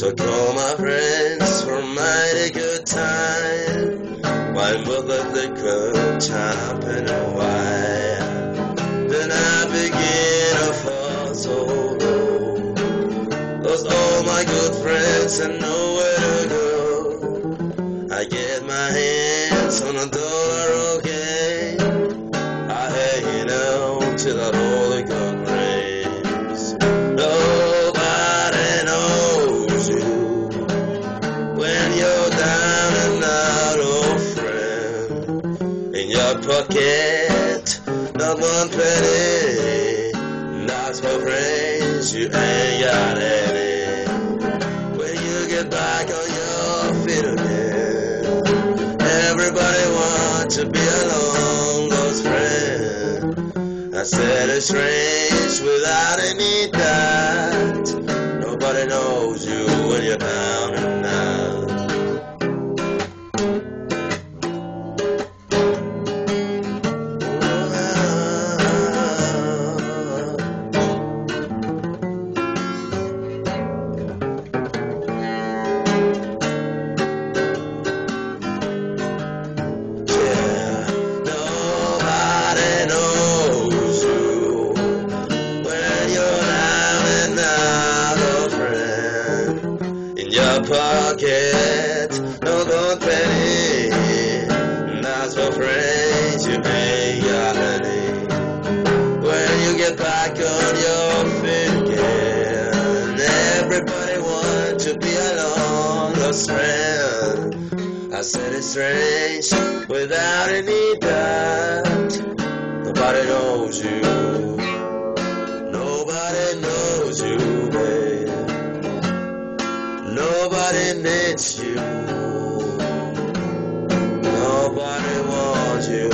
So call my friends for a mighty good time. Wine book at the club, chopping a wire. Then I begin to fall so low. Lost all my good friends and nowhere to go. I get my hands on $1 okay. I hang out till that holy God rains. Nobody knows you when you're down and out, old friend. In your pocket, not one penny. That's for friends, you ain't got any. When you get back on your feet again, everybody wants to be along those friends. I said it's strange without any doubt. Nobody knows you when you're down and out. Your pocket, no gold penny. That's for friends, you ain't got any. When you get back on your feet again, everybody wants to be along those friends. I said it's strange without any doubt. Nobody knows you. Nobody knows you, babe. Nobody needs you. Nobody wants you.